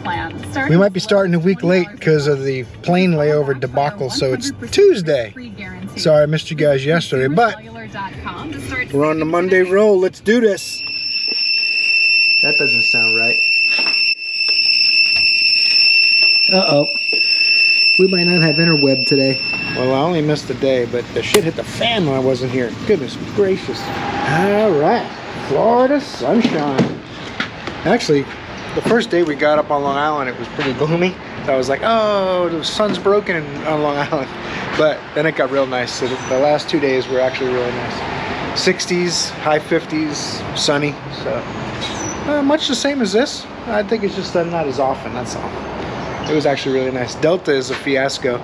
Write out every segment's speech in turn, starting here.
plan. We might be starting a week late because of the plane layover debacle, so it's Tuesday. Sorry I missed you guys yesterday, but we're on the Monday roll. Let's do this. That doesn't sound right. Uh-oh. We might not have interweb today. Well, I only missed a day, but the shit hit the fan when I wasn't here. Goodness gracious. All right. Florida sunshine. Actually, the first day we got up on Long Island, it was pretty gloomy. So I was like, oh, the sun's broken on Long Island. But then it got real nice. So the last 2 days were actually really nice. 60s, high 50s, sunny. So much the same as this. I think it's just not as often, that's all. It was actually really nice. Delta is a fiasco.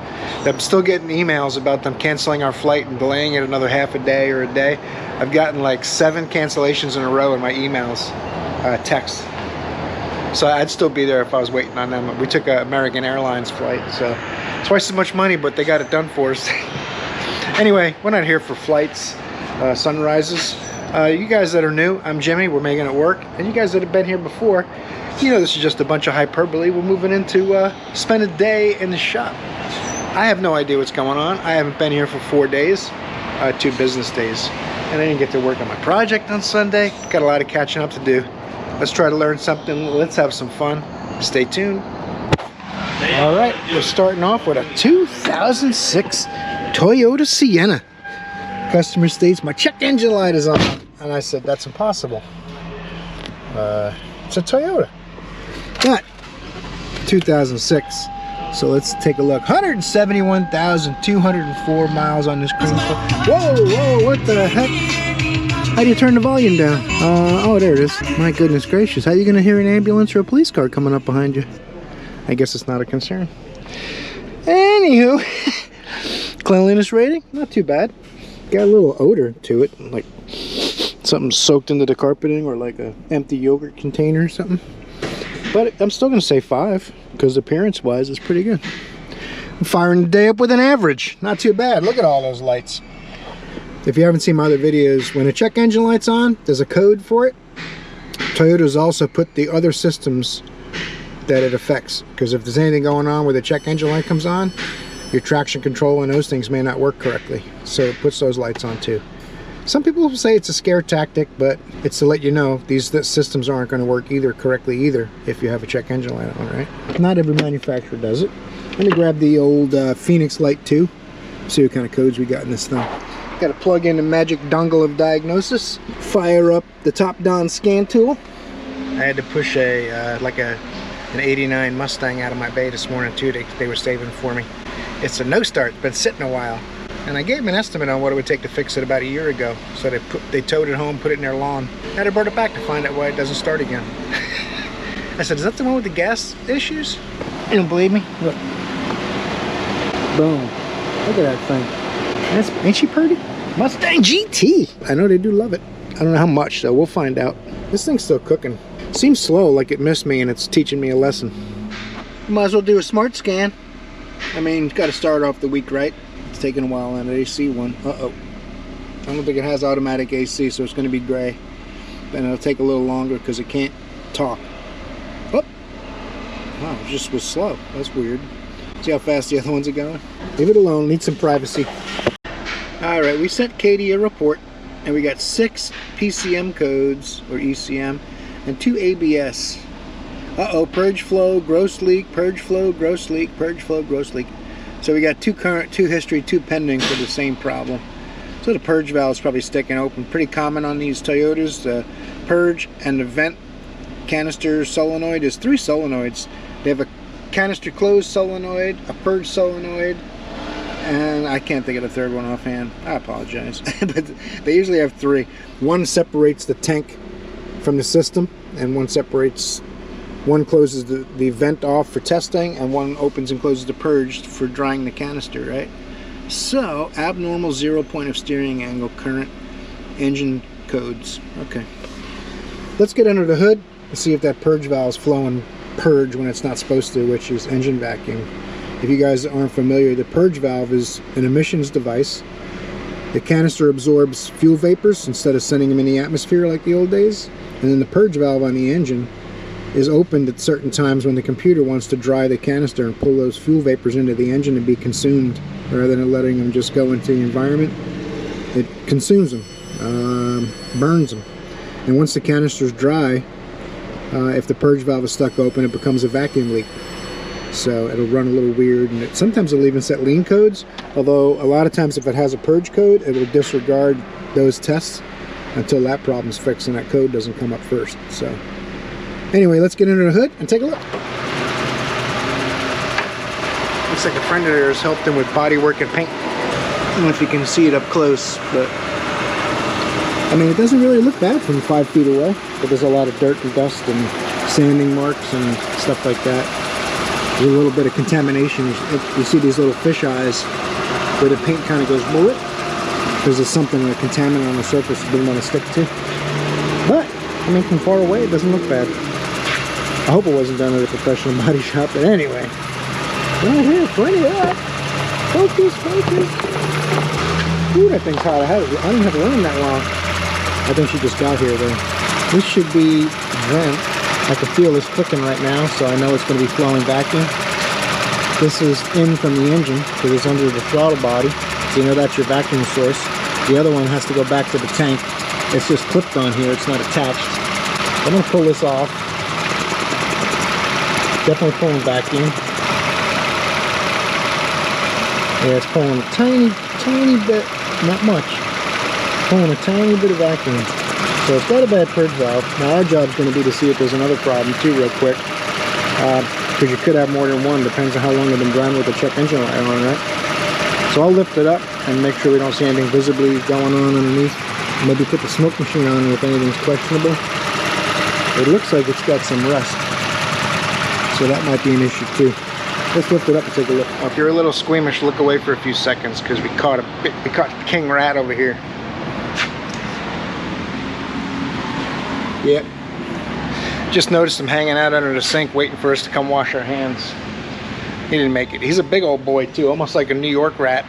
I'm still getting emails about them canceling our flight and delaying it another half a day or a day. I've gotten like 7 cancellations in a row in my emails, text. So I'd still be there if I was waiting on them. We took an American Airlines flight, so twice as much money, but they got it done for us. Anyway, we're not here for flights, sunrises. You guys that are new, I'm Jimmy, we're making it work. And you guys that have been here before, you know this is just a bunch of hyperbole. We're moving into spend a day in the shop. I have no idea what's going on. I haven't been here for 4 days, 2 business days. And I didn't get to work on my project on Sunday. Got a lot of catching up to do. Let's try to learn something. Let's have some fun. Stay tuned. All right, we're starting off with a 2006 Toyota Sienna. Customer states my check engine light is on. And I said, that's impossible. It's a Toyota. But 2006. So let's take a look. 171,204 miles on this green. Whoa, what the heck? How do you turn the volume down? Oh, there it is. My goodness gracious. How are you going to hear an ambulance or a police car coming up behind you? I guess it's not a concern. Anywho, cleanliness rating, not too bad. Got a little odor to it, like something soaked into the carpeting or like a empty yogurt container or something. But I'm still going to say 5 because appearance-wise it's pretty good. I'm firing the day up with an average. Not too bad. Look at all those lights. If you haven't seen my other videos, when a check engine light's on, there's a code for it. Toyota's also put the other systems that it affects. Because if there's anything going on where the check engine light comes on, your traction control and those things may not work correctly. So it puts those lights on too. Some people will say it's a scare tactic, but it's to let you know these systems aren't going to work correctly either if you have a check engine light on, right? Not every manufacturer does it. Let me grab the old Phoenix light too. See what kind of codes we got in this thing. Got to plug in the magic dongle of diagnosis. Fire up the top-down scan tool. I had to push an 89 Mustang out of my bay this morning too. They were saving for me. It's a no start. It's been sitting a while. And I gave them an estimate on what it would take to fix it about a year ago. So they towed it home, put it in their lawn. Had to brought it back to find out why it doesn't start again. I said, is that the one with the gas issues? You don't believe me? Look. Boom. Look at that thing. Ain't she pretty? Mustang GT. I know they do love it. I don't know how much, though. We'll find out. This thing's still cooking. Seems slow, like it missed me and it's teaching me a lesson. Might as well do a smart scan. I mean, got to start off the week right. It's taking a while on an AC one. Uh-oh. I don't think it has automatic AC, so it's going to be gray. And it'll take a little longer because it can't talk. Oh! Wow, it just was slow. That's weird. See how fast the other ones are going? Leave it alone. Need some privacy. Alright, we sent Katie a report. And we got 6 PCM codes, or ECM, and 2 ABS. Uh-oh, purge flow, gross leak, purge flow, gross leak, purge flow, gross leak. So we got 2 current, 2 history, 2 pending for the same problem. So the purge valve is probably sticking open. Pretty common on these Toyotas. The purge and the vent canister solenoid is 3 solenoids. They have a canister closed solenoid, a purge solenoid, and I can't think of the third one offhand. I apologize. But they usually have 3. One separates the tank from the system, and one closes the vent off for testing, and one opens and closes the purge for drying the canister, right? So, abnormal 0 point of steering angle, current, engine codes. Okay. Let's get under the hood and see if that purge valve is flowing purge when it's not supposed to, which is engine vacuum. If you guys aren't familiar, the purge valve is an emissions device. The canister absorbs fuel vapors instead of sending them in the atmosphere like the old days. And then the purge valve on the engine is opened at certain times when the computer wants to dry the canister and pull those fuel vapors into the engine and be consumed, rather than letting them just go into the environment. It consumes them, burns them, and once the canister's dry, if the purge valve is stuck open, it becomes a vacuum leak. So it'll run a little weird, and sometimes it'll even set lean codes, although a lot of times if it has a purge code, it will disregard those tests until that problem's fixed and that code doesn't come up first. So anyway, let's get under the hood and take a look. Looks like a friend of theirs helped him with body work and paint. I don't know if you can see it up close, but I mean, it doesn't really look bad from 5 feet away, but there's a lot of dirt and dust and sanding marks and stuff like that. There's a little bit of contamination. You see these little fish eyes where the paint kind of goes bullet because there's something, a contaminant on the surface you didn't want to stick to. But I mean, from far away, it doesn't look bad. I hope it wasn't done at a professional body shop, but anyway. Right here, plenty of that. Focus, focus. Ooh, that thing's hot. I didn't have it running that long. I think she just got here though. This should be vent. I can feel this clicking right now, so I know it's going to be flowing vacuum. This is in from the engine because it's under the throttle body, so you know that's your vacuum source. The other one has to go back to the tank. It's just clipped on here, it's not attached. I'm going to pull this off. Definitely pulling vacuum. Yeah, it's pulling a tiny bit, not much. Pulling a tiny bit of vacuum. So it's got a bad purge valve. Now our job's going to be to see if there's another problem too real quick. Because you could have more than one, depends on how long they've been driving with the check engine light on, right? So I'll lift it up and make sure we don't see anything visibly going on underneath. Maybe put the smoke machine on if anything's questionable. It looks like it's got some rust. So that might be an issue too. Let's lift it up and take a look. Well, if you're a little squeamish, look away for a few seconds because we caught the king rat over here. Yep. Just noticed him hanging out under the sink waiting for us to come wash our hands. He didn't make it. He's a big old boy too, almost like a New York rat.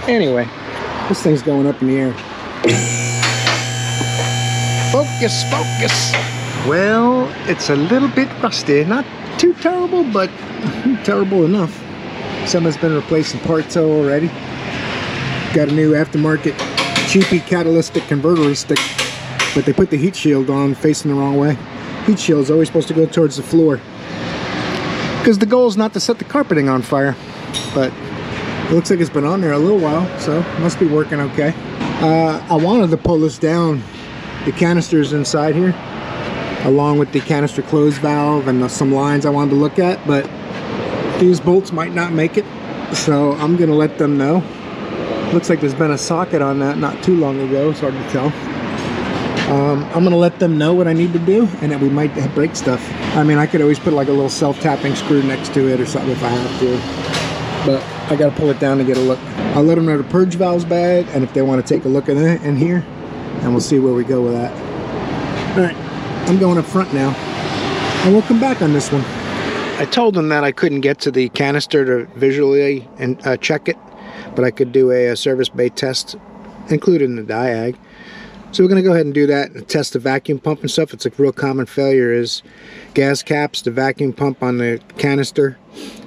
Anyway, this thing's going up in the air. Focus, focus. Well, it's a little bit rusty. Not too terrible, but terrible enough. Someone's been replacing parts already. Got a new aftermarket cheapy catalytic converter stick, but they put the heat shield on facing the wrong way. Heat shield's always supposed to go towards the floor because the goal is not to set the carpeting on fire, but it looks like it's been on there a little while, so it must be working okay. I wanted to pull this down. The canister's inside here, along with the canister close valve and some lines I wanted to look at, but these bolts might not make it, so I'm gonna let them know. Looks like there's been a socket on that not too long ago. It's hard to tell. I'm gonna let them know what I need to do, and that we might break stuff. I mean, I could always put like a little self-tapping screw next to it or something if I have to, but I gotta pull it down to get a look. I'll let them know the purge valve's bad, and if they want to take a look at it in here, and we'll see where we go with that. All right, I'm going up front now, and we'll come back on this one. I told them that I couldn't get to the canister to visually and check it, but I could do a service bay test included in the diag. So we're going to go ahead and do that and test the vacuum pump and stuff. It's a real common failure is gas caps, the vacuum pump on the canister,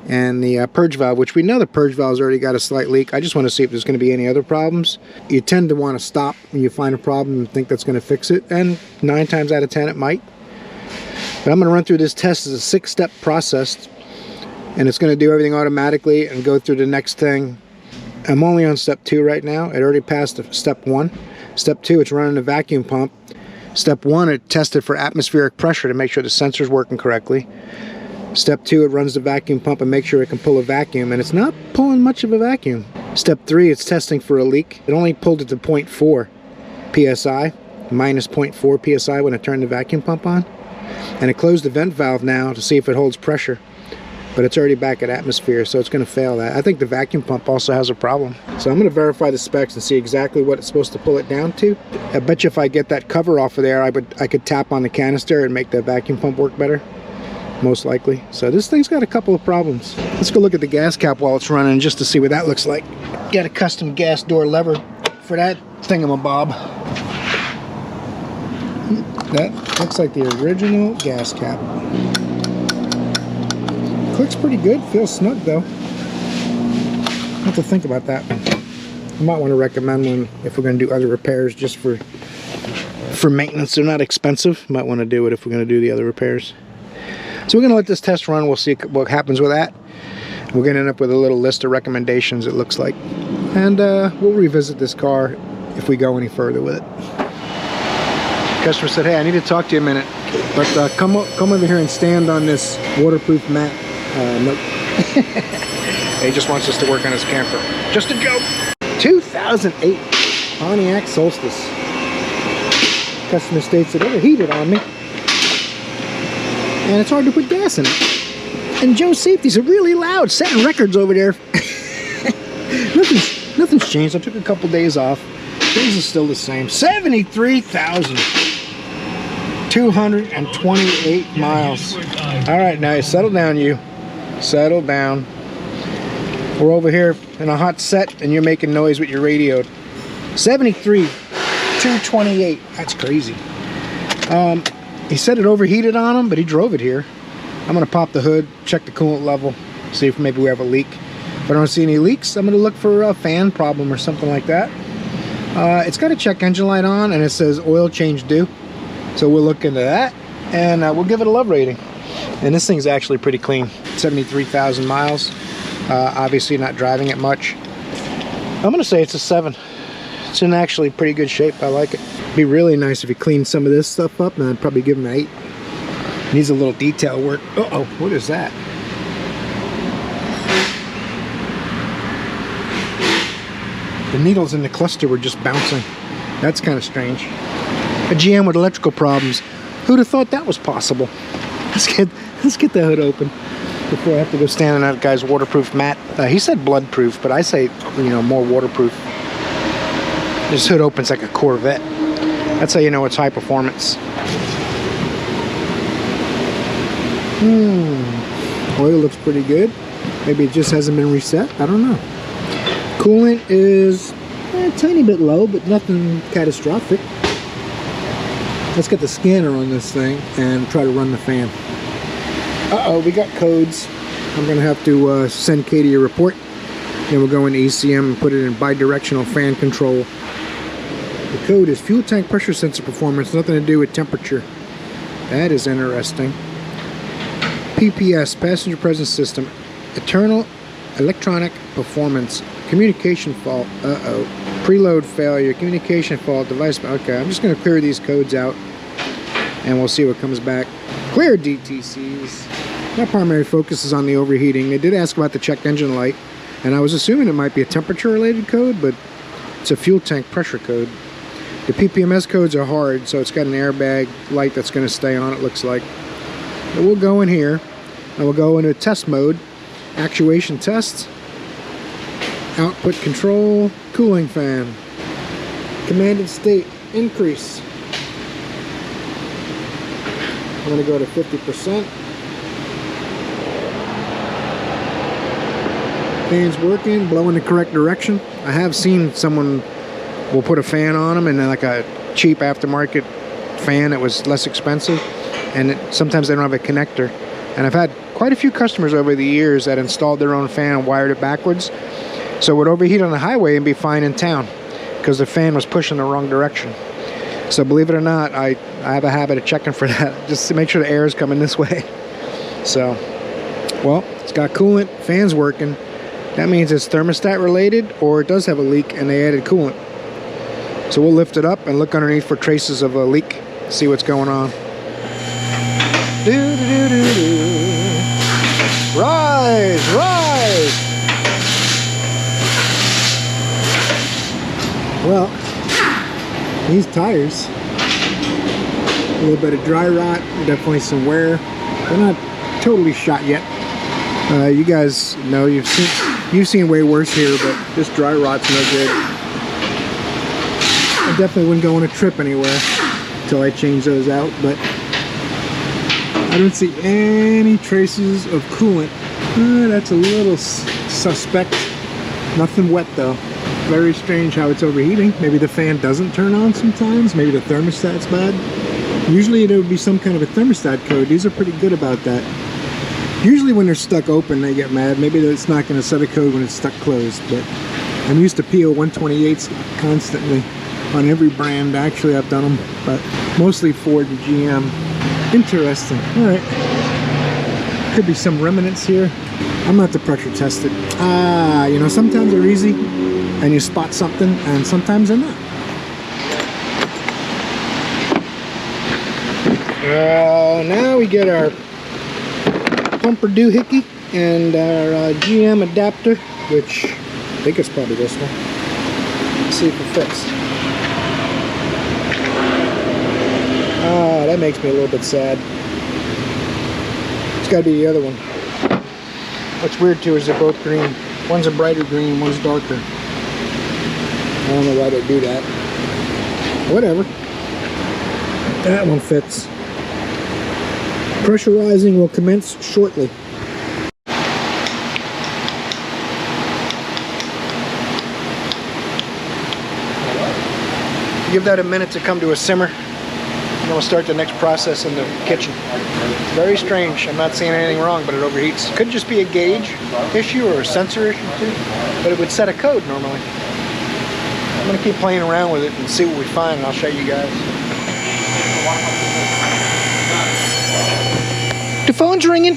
and the purge valve, which we know the purge valve's already got a slight leak. I just want to see if there's going to be any other problems. You tend to want to stop when you find a problem and think that's going to fix it, and 9 times out of 10 it might. But I'm going to run through this test as a 6-step process, and it's going to do everything automatically and go through the next thing. I'm only on step 2 right now. It already passed step 1. Step 2, it's running the vacuum pump. Step 1, it tested for atmospheric pressure to make sure the sensor's working correctly. Step 2, it runs the vacuum pump and makes sure it can pull a vacuum, and it's not pulling much of a vacuum. Step 3, it's testing for a leak. It only pulled it to 0.4 psi, minus 0.4 psi when it turned the vacuum pump on. And it closed the vent valve now to see if it holds pressure. But it's already back at atmosphere, so it's going to fail that. I think the vacuum pump also has a problem. So I'm going to verify the specs and see exactly what it's supposed to pull it down to. I bet you if I get that cover off of there, I could tap on the canister and make that vacuum pump work better. Most likely. So this thing's got a couple of problems. Let's go look at the gas cap while it's running just to see what that looks like. Got a custom gas door lever for that thingamabob. That looks like the original gas cap. Clicks pretty good, feels snug though. I have to think about that one. I might want to recommend one if we're going to do other repairs just for maintenance. They're not expensive. Might want to do it if we're going to do the other repairs. So we're going to let this test run. We'll see what happens with that. We're going to end up with a little list of recommendations, it looks like. And we'll revisit this car if we go any further with it. Customer said, hey, I need to talk to you a minute, but come over here and stand on this waterproof mat. Nope. He just wants us to work on his camper. Just a joke. 2008 Pontiac Solstice. Customer states it overheated on me, and it's hard to put gas in it. And Joe's safeties are really loud, setting records over there. Nothing's changed. I took a couple days off. Things are still the same. 73,228 miles. All right, now settle down, you. Settle down. We're over here in a hot set, and you're making noise with your radio. 73,228. That's crazy. He said it overheated on him, but he drove it here. I'm gonna pop the hood, check the coolant level, see if maybe we have a leak. If I don't see any leaks, I'm gonna look for a fan problem or something like that. It's got a check engine light on, and it says oil change due. So we'll look into that, and we'll give it a love rating. And this thing's actually pretty clean. 73,000 miles. Obviously not driving it much. I'm gonna say it's a 7. It's in actually pretty good shape. I like it. It'd be really nice if you cleaned some of this stuff up, and I'd probably give him an 8. Needs a little detail work. Uh-oh, what is that? The needles in the cluster were just bouncing. That's kind of strange. A GM with electrical problems. Who'd have thought that was possible? Let's get the hood open before I have to go stand on that guy's waterproof mat. He said bloodproof, but I say, you know, more waterproof. This hood opens like a Corvette. That's how you know it's high performance. Oil looks pretty good. Maybe it just hasn't been reset. I don't know. Coolant is a tiny bit low, but nothing catastrophic. Let's get the scanner on this thing and try to run the fan. Uh-oh, we got codes. I'm going to have to send Katie a report. Then we'll go into ECM and put it in bidirectional fan control. The code is fuel tank pressure sensor performance, nothing to do with temperature. That is interesting. PPS, passenger presence system, internal electronic performance, communication fault, preload failure, communication fault, device, okay, I'm just going to clear these codes out and we'll see what comes back. Clear DTCs. My primary focus is on the overheating. They did ask about the check engine light, and I was assuming it might be a temperature related code, but it's a fuel tank pressure code. The PPMS codes are hard, so it's got an airbag light that's going to stay on, it looks like. But we'll go in here and we'll go into test mode, actuation tests, output control, cooling fan, commanded state, increase. I'm going to go to 50%. Fan's working, blowing the correct direction. I have seen someone will put a fan on them and then like a cheap aftermarket fan that was less expensive, and sometimes they don't have a connector. And I've had quite a few customers over the years that installed their own fan and wired it backwards, so it would overheat on the highway and be fine in town because the fan was pushing the wrong direction. So believe it or not, I have a habit of checking for that just to make sure the air is coming this way. So, well, it's got coolant, fan's working. That means it's thermostat related, or it does have a leak and they added coolant. So we'll lift it up and look underneath for traces of a leak, see what's going on. Rise, rise! Well, these tires, a little bit of dry rot, definitely some wear. They're not totally shot yet. You guys know you've seen way worse here, but this dry rot's no good. I definitely wouldn't go on a trip anywhere until I change those out, but I don't see any traces of coolant. That's a little suspect. Nothing wet though. Very strange how it's overheating. Maybe the fan doesn't turn on sometimes. Maybe the thermostat's bad. Usually there would be some kind of a thermostat code. These are pretty good about that. Usually when they're stuck open, they get mad. Maybe it's not going to set a code when it's stuck closed, but I'm used to PO 128s constantly on every brand. Actually, I've done them, but mostly Ford and GM. Interesting. All right. Could be some remnants here. I'm not the pressure tested. You know, sometimes they're easy and you spot something, and sometimes they're not. Now we get our pumper doohickey and our GM adapter, which I think it's probably this one. Let's see if it fits. That makes me a little bit sad. It's got to be the other one. What's weird too is they're both green. One's a brighter green, one's darker. I don't know why they do that. Whatever. That one fits. Pressurizing will commence shortly. Give that a minute to come to a simmer, and then we'll start the next process in the kitchen. Very strange. I'm not seeing anything wrong, but it overheats. Could just be a gauge issue or a sensor issue too, but it would set a code normally. I'm going to keep playing around with it and see what we find, and I'll show you guys. The phone's ringing.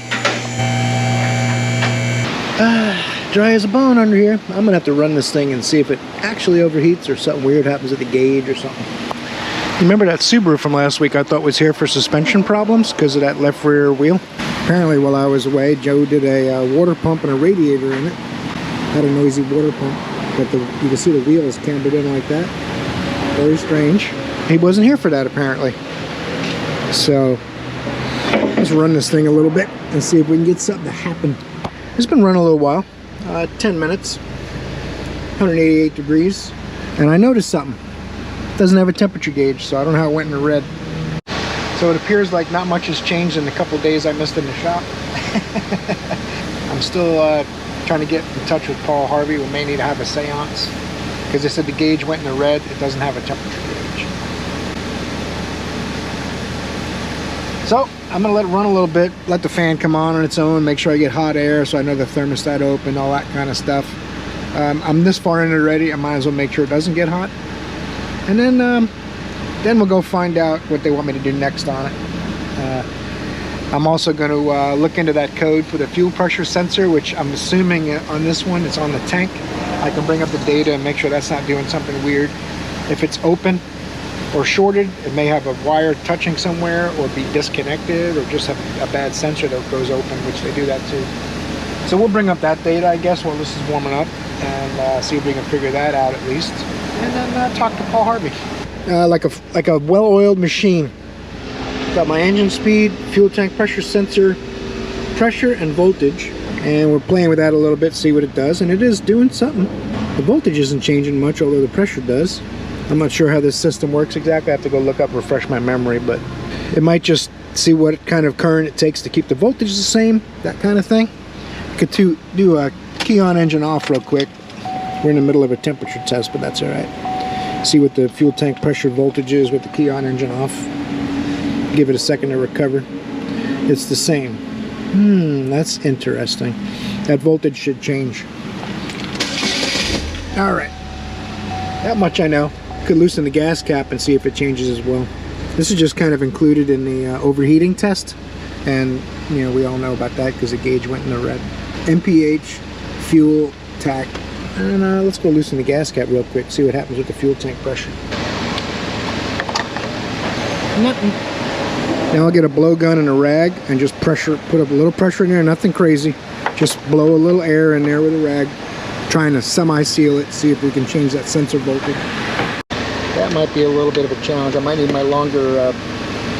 Dry as a bone under here. I'm gonna have to run this thing and see if it actually overheats or something weird happens at the gauge or something. Remember that Subaru from last week I thought was here for suspension problems because of that left rear wheel? Apparently while I was away, Joe did a water pump and a radiator in it. Had a noisy water pump, but you can see the wheels cambered in like that. Very strange. He wasn't here for that apparently. So let's run this thing a little bit and see if we can get something to happen. It's been running a little while, 10 minutes, 188 degrees, and I noticed something. It doesn't have a temperature gauge, so I don't know how it went in the red. So it appears like not much has changed in the couple of days I missed in the shop. I'm still trying to get in touch with Paul Harvey. We may need to have a seance, because they said the gauge went in the red. It doesn't have a temperature gauge. So I'm gonna let it run a little bit, let the fan come on its own, make sure I get hot air so I know the thermostat open, all that kind of stuff. I'm this far in already, I might as well make sure it doesn't get hot. And then we'll go find out what they want me to do next on it. I'm also going to look into that code for the fuel pressure sensor, which I'm assuming on this one it's on the tank. I can bring up the data and make sure that's not doing something weird. If it's open or shorted, it may have a wire touching somewhere or be disconnected or just have a bad sensor that goes open, which they do that too. So we'll bring up that data, I guess, while this is warming up, and see if we can figure that out at least, and then talk to Paul Harvey. Like a well-oiled machine. Got my engine speed, fuel tank pressure sensor, pressure and voltage, and we're playing with that a little bit, see what it does, and it is doing something. The voltage isn't changing much, although the pressure does. I'm not sure how this system works exactly. I have to go look up, refresh my memory, but it might just see what kind of current it takes to keep the voltage the same, that kind of thing. I could do a key on engine off real quick. We're in the middle of a temperature test, but that's all right. See what the fuel tank pressure voltage is with the key on engine off. Give it a second to recover. It's the same. That's interesting. That voltage should change. All right. That much I know. Could loosen the gas cap and see if it changes as well. This is just kind of included in the overheating test, and you know we all know about that because the gauge went in the red. MPH, fuel, tack, and let's go loosen the gas cap real quick, see what happens with the fuel tank pressure. Nothing. Now I'll get a blowgun and a rag and just pressure, put up a little pressure in there, nothing crazy. Just blow a little air in there with a rag, trying to semi-seal it, see if we can change that sensor voltage. That might be a little bit of a challenge. I might need my longer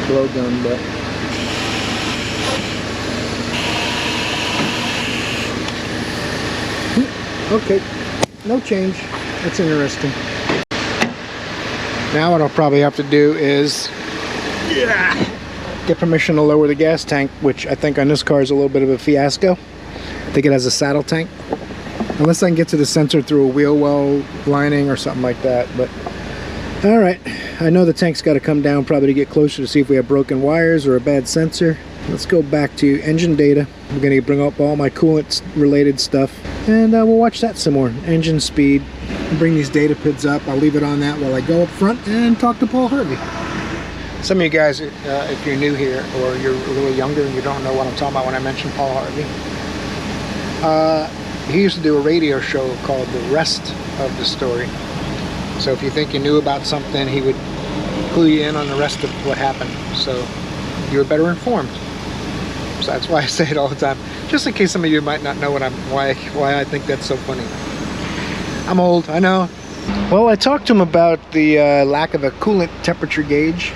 blowgun, but okay, no change. That's interesting. Now what I'll probably have to do is get permission to lower the gas tank, which I think on this car is a little bit of a fiasco. I think it has a saddle tank. Unless I can get to the sensor through a wheel well lining or something like that, but All right, I know the tank's got to come down probably to get closer to see if we have broken wires or a bad sensor. Let's go back to engine data. I'm going to bring up all my coolant related stuff, and we'll watch that some more. Engine speed. Bring these data pids up. I'll leave it on that while I go up front and talk to Paul Harvey. Some of you guys, if you're new here or you're a little younger and you don't know what I'm talking about when I mention Paul Harvey, he used to do a radio show called The Rest of the Story. So if you think you knew about something, he would clue you in on the rest of what happened, so you were better informed. So that's why I say it all the time, just in case some of you might not know why I think that's so funny. I'm old, I know. Well, I talked to him about the lack of a coolant temperature gauge,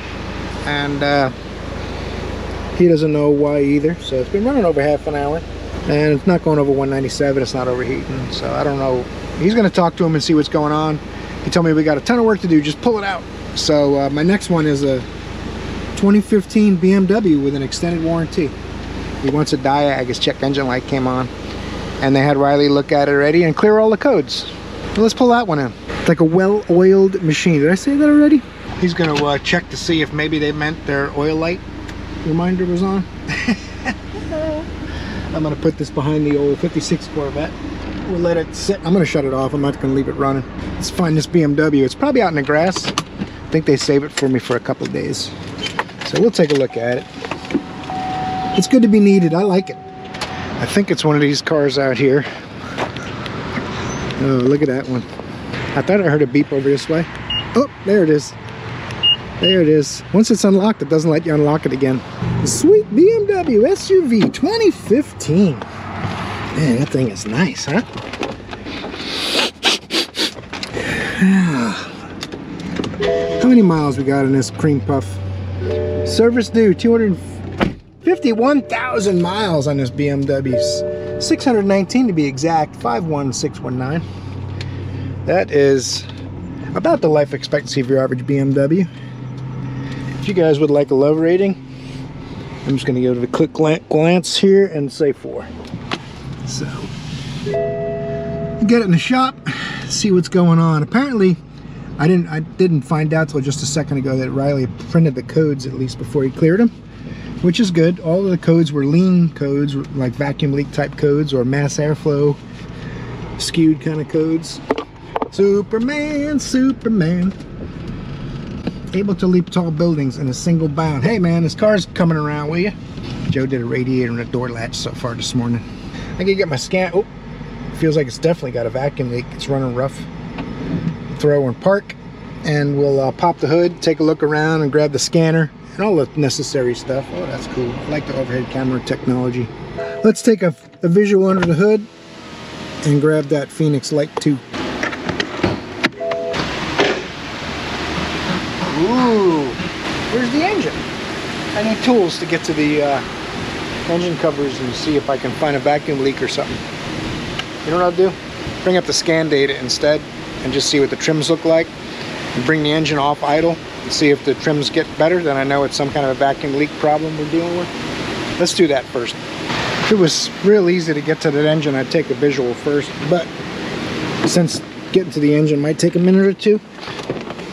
and he doesn't know why either. So it's been running over half an hour, and it's not going over 197. It's not overheating, so I don't know. He's going to talk to him and see what's going on. He told me we got a ton of work to do, just pull it out. So my next one is a 2015 BMW with an extended warranty. He wants a diag. His check engine light came on, and they had Riley look at it already and clear all the codes. So let's pull that one in. It's like a well-oiled machine. Did I say that already? He's going to check to see if maybe they meant their oil light reminder was on. I'm going to put this behind the old 56 Corvette. We'll let it sit. I'm going to shut it off. I'm not going to leave it running. Let's find this BMW. It's probably out in the grass. I think they save it for me for a couple of days. So we'll take a look at it. It's good to be needed. I like it. I think it's one of these cars out here. Oh, look at that one. I thought I heard a beep over this way. Oh, there it is. There it is. Once it's unlocked, it doesn't let you unlock it again. The sweet BMW SUV 2015. Man, that thing is nice, huh? How many miles we got in this cream puff? Service due, 251,000 miles on this BMW. 619 to be exact, 51619. That is about the life expectancy of your average BMW. If you guys would like a love rating, I'm just going to give it a quick glance here and say 4. So, get it in the shop, see what's going on. Apparently, I didn't find out till just a second ago that Riley printed the codes at least before he cleared them, which is good. All of the codes were lean codes, like vacuum leak type codes or mass airflow skewed kind of codes. Superman, Superman, able to leap tall buildings in a single bound. Hey man, this car's coming around, will you? Joe did a radiator and a door latch so far this morning. I can get my scan. Oh, feels like it's definitely got a vacuum leak. It's running rough. Throw and park, and we'll pop the hood, take a look around, and grab the scanner and all the necessary stuff. Oh, that's cool. I like the overhead camera technology. Let's take a visual under the hood and grab that Phoenix Light 2. Ooh, where's the engine? I need tools to get to the engine covers and see if I can find a vacuum leak or something. You know what I'll do? Bring up the scan data instead and just see what the trims look like, and bring the engine off idle and see if the trims get better. Then I know it's some kind of a vacuum leak problem we're dealing with. Let's do that first. If it was real easy to get to that engine, I'd take a visual first, but since getting to the engine might take a minute or two,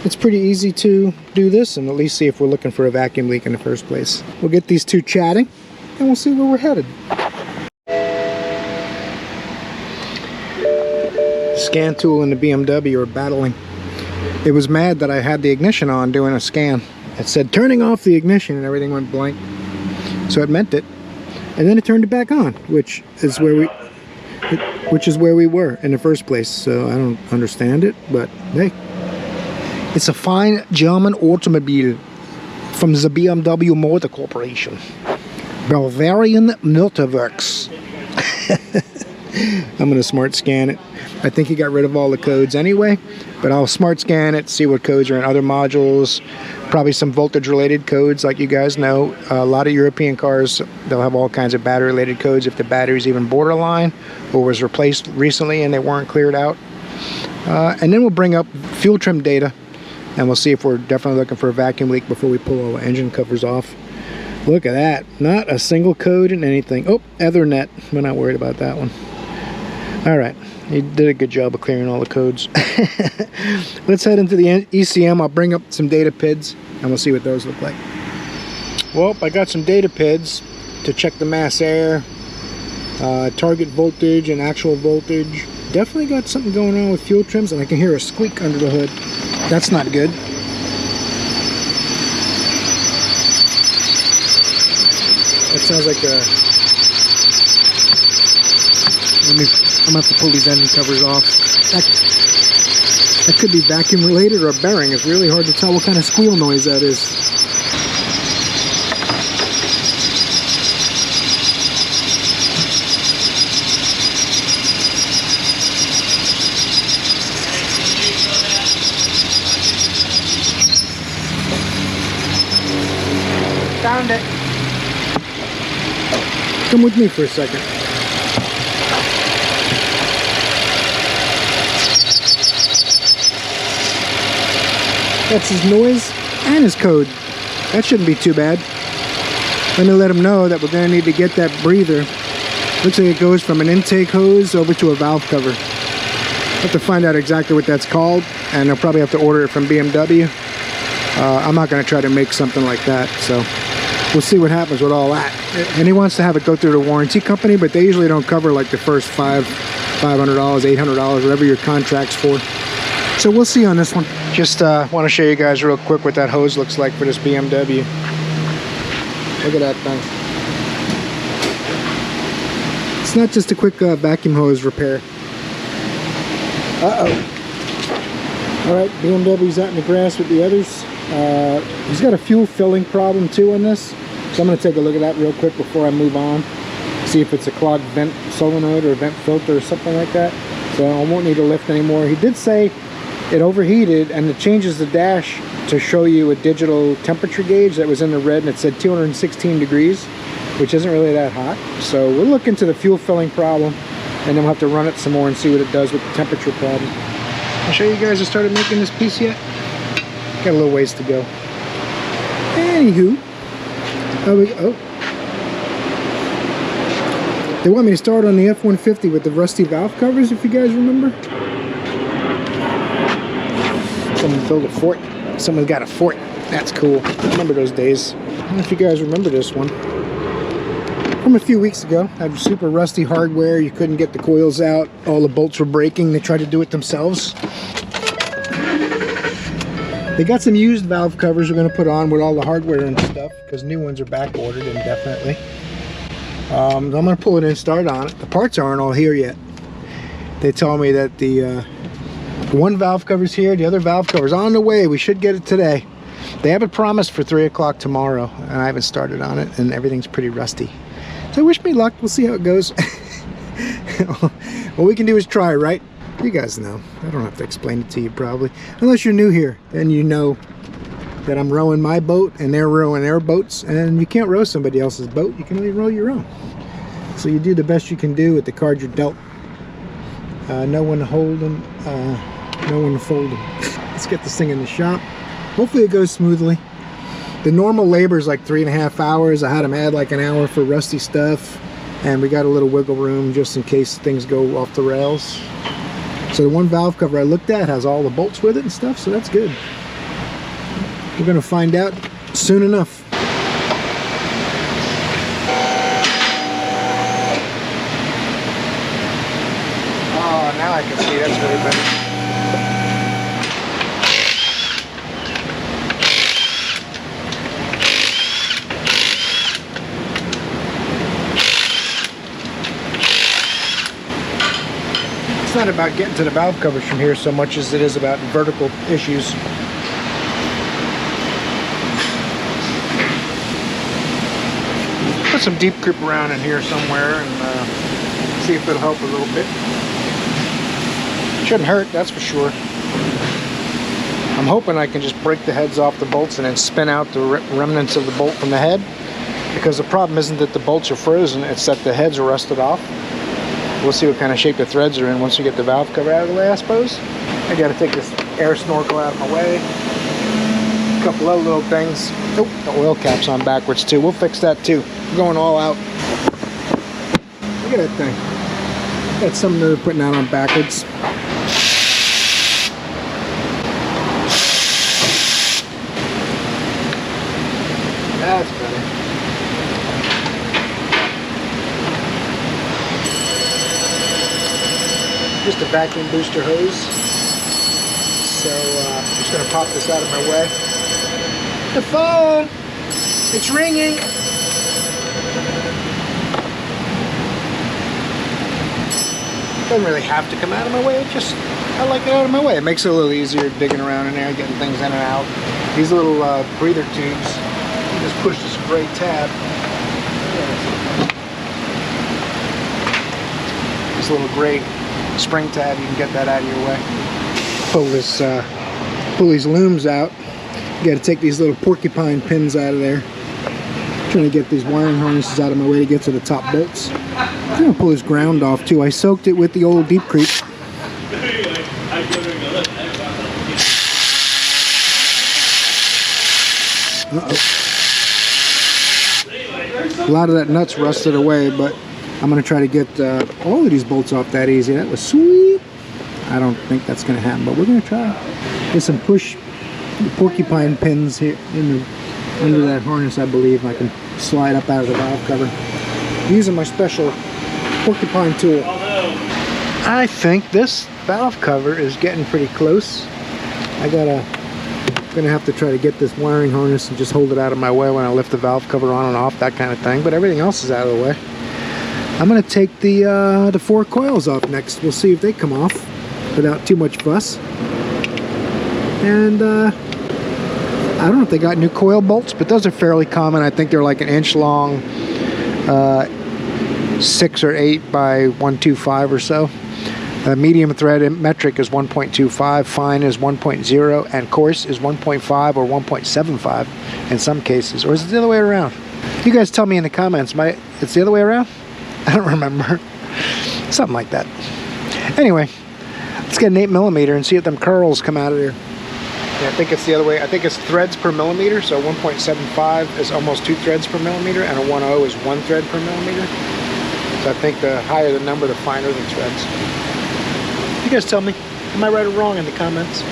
it's pretty easy to do this and at least see if we're looking for a vacuum leak in the first place. We'll get these two chatting and we'll see where we're headed. The scan tool and the BMW are battling. It was mad that I had the ignition on doing a scan. It said turning off the ignition and everything went blank. So it meant it. And then it turned it back on, which is where we were in the first place. So I don't understand it, but hey. It's a fine German automobile from the BMW Motor Corporation. Bavarian Motorworks. I'm going to smart scan it. I think he got rid of all the codes anyway, but I'll smart scan it, see what codes are in other modules. Probably some voltage related codes, like you guys know. A lot of European cars, they'll have all kinds of battery related codes if the battery's even borderline or was replaced recently and they weren't cleared out. And then we'll bring up fuel trim data and we'll see if we're definitely looking for a vacuum leak before we pull all the engine covers off. Look at that. Not a single code in anything. Oh, Ethernet. We're not worried about that one. All right, you did a good job of clearing all the codes. Let's head into the ECM. I'll bring up some data PIDs and we'll see what those look like. Well, I got some data PIDs to check the mass air, target voltage and actual voltage. Definitely got something going on with fuel trims, and I can hear a squeak under the hood. That's not good. That sounds like a... I'm gonna have to pull these engine covers off. That could be vacuum related or a bearing. It's really hard to tell what kind of squeal noise that is. Found it. Come with me for a second. That's his noise and his code. That shouldn't be too bad. Let me let him know that we're going to need to get that breather. Looks like it goes from an intake hose over to a valve cover. Have to find out exactly what that's called, and I'll probably have to order it from BMW. I'm not going to try to make something like that, so we'll see what happens with all that. And he wants to have it go through the warranty company, but they usually don't cover like the first $500, $800, whatever your contract's for. So we'll see on this one. Just want to show you guys real quick what that hose looks like for this BMW. Look at that thing. It's not just a quick vacuum hose repair. Uh-oh. Alright, BMW's out in the grass with the others. He's got a fuel filling problem too on this. So I'm going to take a look at that real quick before I move on. See if it's a clogged vent solenoid or vent filter or something like that. So I won't need to lift anymore. He did say it overheated, and it changes the dash to show you a digital temperature gauge that was in the red, and it said 216 degrees, which isn't really that hot. So we'll look into the fuel filling problem, and then we'll have to run it some more and see what it does with the temperature problem. I'll show you guys I started making this piece yet. Got a little ways to go. Anywho, they want me to start on the F-150 with the rusty valve covers, if you guys remember. Someone built a fort. Someone's got a fort. That's cool. I remember those days. I don't know if you guys remember this one. From a few weeks ago. Had super rusty hardware. You couldn't get the coils out. All the bolts were breaking. They tried to do it themselves. They got some used valve covers we're going to put on with all the hardware and stuff, because new ones are back ordered indefinitely. I'm going to pull it in and start on it. The parts aren't all here yet. They told me that the one valve cover's here, the other valve cover's on the way. We should get it today. They have it promised for 3 o'clock tomorrow, and I haven't started on it, and everything's pretty rusty. So wish me luck. We'll see how it goes. What we can do is try, right? You guys know. I don't have to explain it to you probably. Unless you're new here, then you know that I'm rowing my boat and they're rowing their boats, and you can't row somebody else's boat. You can only row your own. So you do the best you can do with the card you're dealt. Know when to hold them, know when to fold them. Let's get this thing in the shop. Hopefully it goes smoothly. The normal labor is like 3.5 hours. I had them add like an hour for rusty stuff, and we got a little wiggle room just in case things go off the rails. So the one valve cover I looked at has all the bolts with it and stuff, so that's good. We're going to find out soon enough. Oh, now I can see. That's way better. It's not about getting to the valve covers from here so much as it is about vertical issues. Put some deep grip around in here somewhere and see if it'll help a little bit. Shouldn't hurt, that's for sure. I'm hoping I can just break the heads off the bolts and then spin out the remnants of the bolt from the head, because the problem isn't that the bolts are frozen, it's that the heads are rusted off. We'll see what kind of shape the threads are in once we get the valve cover out of the way, I suppose. I gotta take this air snorkel out of my way. A couple other little things. Oh, the oil cap's on backwards too. We'll fix that too. We're going all out. Look at that thing. That's something they're putting out on backwards. That's better. Just a vacuum booster hose. So I'm just going to pop this out of my way. The phone! It's ringing! Doesn't really have to come out of my way, I like it out of my way. It makes it a little easier digging around in there, getting things in and out. These little breather tubes, you just push this gray tab. This little gray spring tab, you can get that out of your way. Pull these looms out. You got to take these little porcupine pins out of there. Trying to get these wiring harnesses out of my way to get to the top bolts. I'm going to pull this ground off too. I soaked it with the old Deep Creek. Uh-oh. A lot of that nut's rusted away, but I'm going to try to get all of these bolts off that easy. That was sweet. I don't think that's going to happen, but we're going to try. Get some push porcupine pins here under that harness, I believe. I can slide up out of the valve cover. I'm using my special porcupine tool. I think this valve cover is getting pretty close. I'm gonna have to try to get this wiring harness and just hold it out of my way when I lift the valve cover on and off, that kind of thing. But everything else is out of the way. I'm gonna take the 4 coils off next. We'll see if they come off without too much fuss. And I don't know if they got new coil bolts, but those are fairly common. I think they're like an inch long, 6 or 8 by 125 or so. Medium thread metric is 1.25, fine is 1.0, and coarse is 1.5 or 1.75 in some cases. Or is it the other way around? You guys tell me in the comments. It's the other way around? I don't remember. Something like that. Anyway, let's get an 8mm and see if them curls come out of there. Yeah, I think it's the other way. I think it's threads per millimeter, so 1.75 is almost 2 threads per millimeter, and a 1.0 is 1 thread per millimeter. So I think the higher the number, the finer the threads. You guys tell me, am I right or wrong in the comments?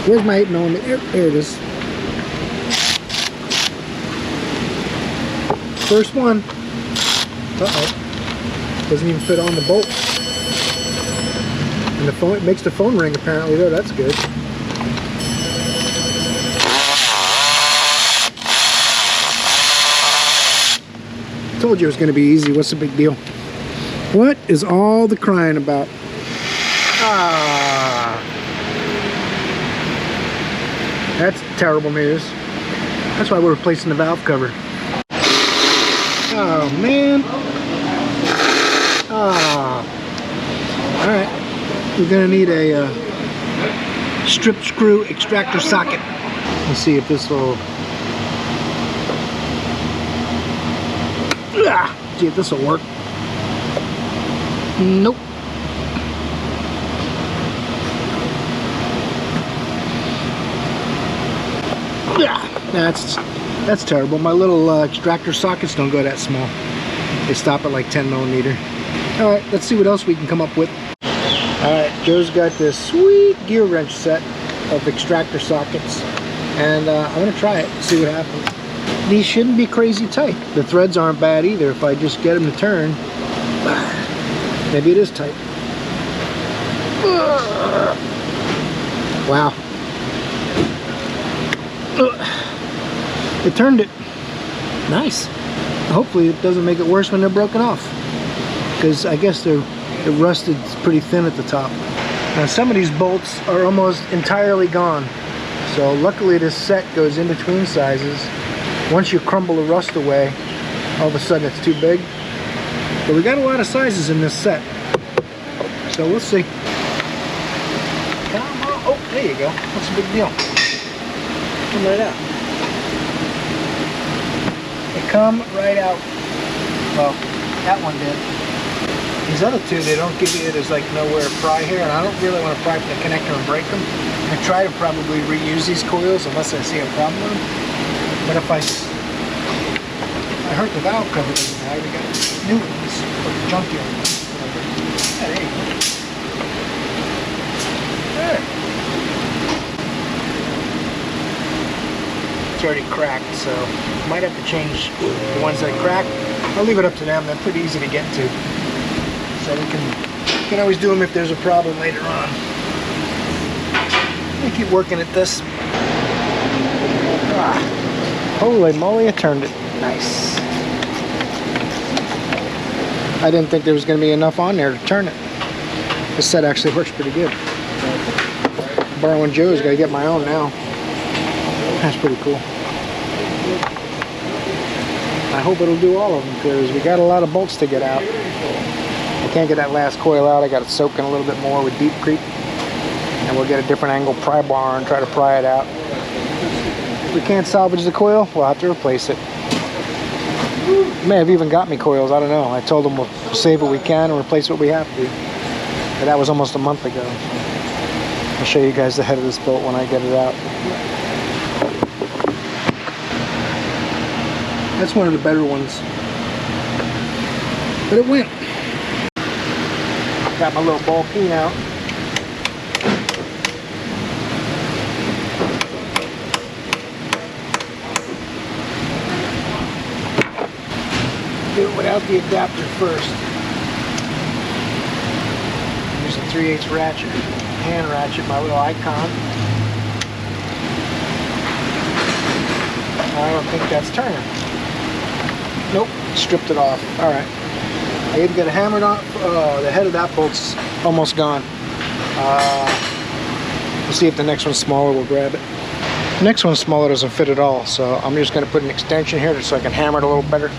Where's my 8mm? There it is. First one. Uh-oh. Doesn't even fit on the bolt. And the phone, it makes the phone ring apparently though, that's good. Told you it was going to be easy. What's the big deal? What is all the crying about? Ah, that's terrible news. That's why we're replacing the valve cover. Oh man. Ah. All right. We're going to need a strip screw extractor socket. Let's see if this will. See if this will work. Nope. That's terrible. My little extractor sockets don't go that small. They stop at like 10mm. All right, let's see what else we can come up with. All right, Joe's got this sweet gear wrench set of extractor sockets, and I'm gonna try it and see what happens. These shouldn't be crazy tight. The threads aren't bad either. If I just get them to turn, maybe it is tight. Wow. It turned it. Nice. Hopefully it doesn't make it worse when they're broken off, because I guess they're rusted pretty thin at the top. Now some of these bolts are almost entirely gone. So luckily this set goes in between sizes. Once you crumble the rust away, all of a sudden it's too big. But we got a lot of sizes in this set. So we'll see. Come on. Oh, there you go. What's the big deal? Come right out. They come right out. Well, that one did. These other two, they don't give you, there's like nowhere to pry here, and I don't really want to pry from the connector and break them. I try to probably reuse these coils unless I see a problem with them. But if I hurt the valve cover, we got new ones, or junkyard ones, whatever. there you go. There. It's already cracked, so might have to change the ones that crack. I'll leave it up to them. They're pretty easy to get to, so we can always do them if there's a problem later on. I'm gonna keep working at this. Holy moly, I turned it. Nice. I didn't think there was going to be enough on there to turn it. This set actually works pretty good. Borrowing Joe's, got to get my own now. That's pretty cool. I hope it'll do all of them because we got a lot of bolts to get out. I can't get that last coil out. I got it soaking a little bit more with Deep Creek. And we'll get a different angle pry bar and try to pry it out. If we can't salvage the coil, we'll have to replace it. May have even got me coils, I don't know. I told them we'll save what we can and replace what we have to. But that was almost a month ago. I'll show you guys the head of this bolt when I get it out. That's one of the better ones. But it went. Got my little ball peen out. Do it without the adapter first. Use a 3/8 ratchet, hand ratchet, my little icon. I don't think that's turning. Nope, stripped it off. Alright. I even got it hammered on. Oh, the head of that bolt's almost gone. We'll see if the next one's smaller, we'll grab it. The next one's smaller, doesn't fit at all, so I'm just going to put an extension here just so I can hammer it a little better.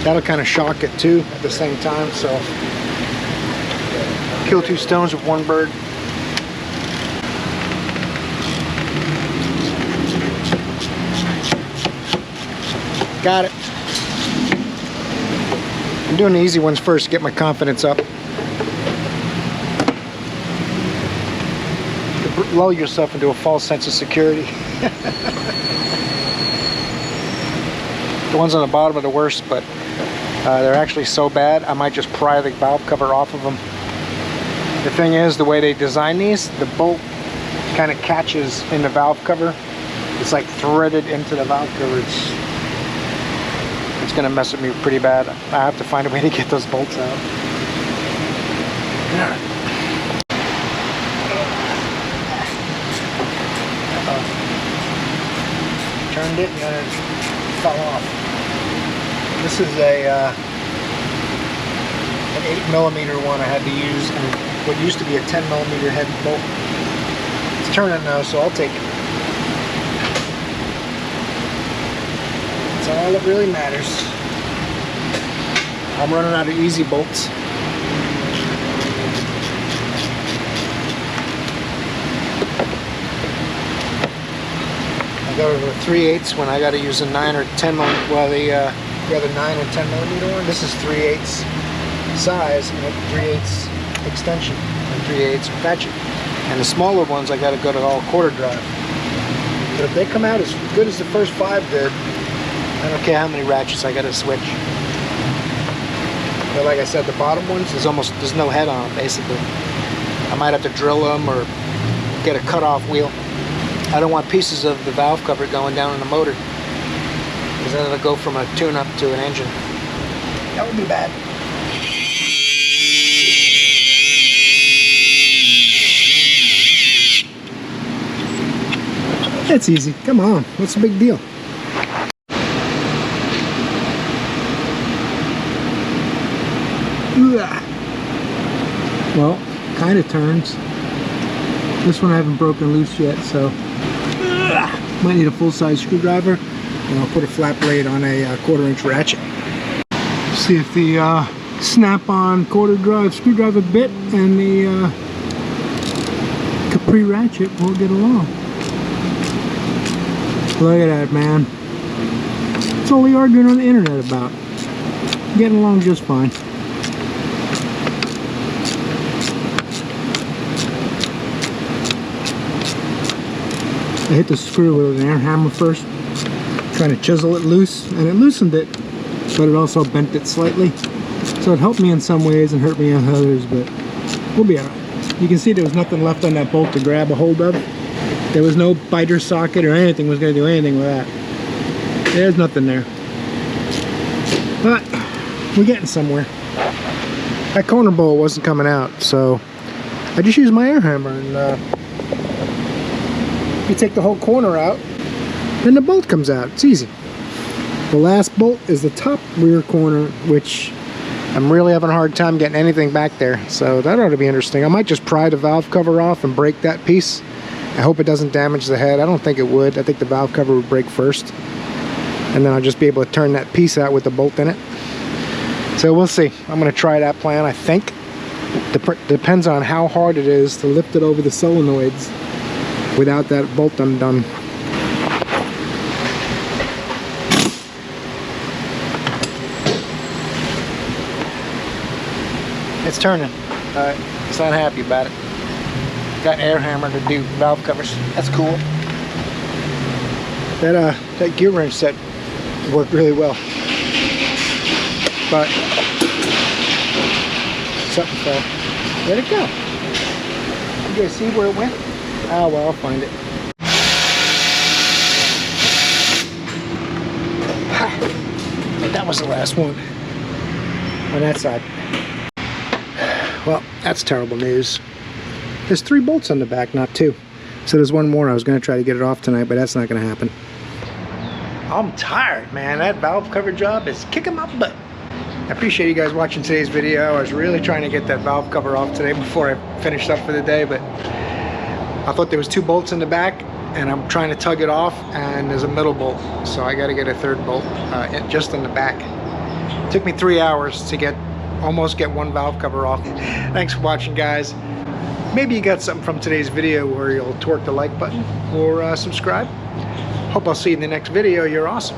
That'll kind of shock it too at the same time, so kill two stones with one bird. Got it. I'm doing the easy ones first to get my confidence up. To lull yourself into a false sense of security. The ones on the bottom are the worst, but they're actually so bad I might just pry the valve cover off of them. The thing is, the way they design these, the bolt kind of catches in the valve cover. It's like threaded into the valve cover. It's gonna mess with me pretty bad. I have to find a way to get those bolts out. Turned it and it fell off. This is an 8mm one I had to use, and what used to be a 10mm head bolt. It's turning now, so I'll take it. That's all that really matters. I'm running out of easy bolts. I go to the 3/8 when I got to use a 9 or 10mm. Well, the other 9 and 10mm one. This is 3/8 size and a 3/8 extension and 3/8 ratchet. And the smaller ones I got to go to all quarter drive. But if they come out as good as the first 5 did, I don't care how many ratchets I got to switch. But like I said, the bottom ones there's no head on them basically. I might have to drill them or get a cut-off wheel. I don't want pieces of the valve cover going down in the motor, because then it'll go from a tune-up to an engine. That would be bad. That's easy. Come on. What's the big deal? Well, kind of turns. This one I haven't broken loose yet, so might need a full-size screwdriver, and I'll put a flat blade on a 1/4" ratchet. See if the snap-on quarter drive screwdriver bit and the Capri ratchet will get along. Look at that, man. It's all the arguing on the internet about. Getting along just fine. I hit the screw with an air hammer first, trying to chisel it loose, and it loosened it. but it also bent it slightly. So it helped me in some ways and hurt me in others, but we'll be alright. You can see there was nothing left on that bolt to grab a hold of. There was no biter socket or anything was going to do anything with that. There's nothing there. But we're getting somewhere. That corner bolt wasn't coming out, so I just used my air hammer and you take the whole corner out, then the bolt comes out. It's easy. The last bolt is the top rear corner, which I'm really having a hard time getting anything back there, so that ought to be interesting. I might just pry the valve cover off and break that piece. I hope it doesn't damage the head. I don't think it would. I think the valve cover would break first, and then I'll just be able to turn that piece out with the bolt in it. So we'll see. I'm going to try that plan, I think. Depends on how hard it is to lift it over the solenoids without that bolt undone. It's turning. It's not happy about it. Got air hammer to do valve covers. That's cool. That gear wrench set worked really well. But something fell. Where'd it go? You guys see where it went? Oh well, I'll find it. That was the last one on that side. Well, that's terrible news. There's 3 bolts on the back, not 2. So there's one more. I was going to try to get it off tonight, but that's not going to happen. I'm tired, man. That valve cover job is kicking my butt. I appreciate you guys watching today's video. I was really trying to get that valve cover off today before I finished up for the day, but I thought there was 2 bolts in the back, and I'm trying to tug it off, and there's a middle bolt. So I got to get a 3rd bolt just in the back. It took me 3 hours to almost get 1 valve cover off. Thanks for watching, guys. Maybe you got something from today's video where you'll torque the like button or subscribe. Hope I'll see you in the next video. You're awesome.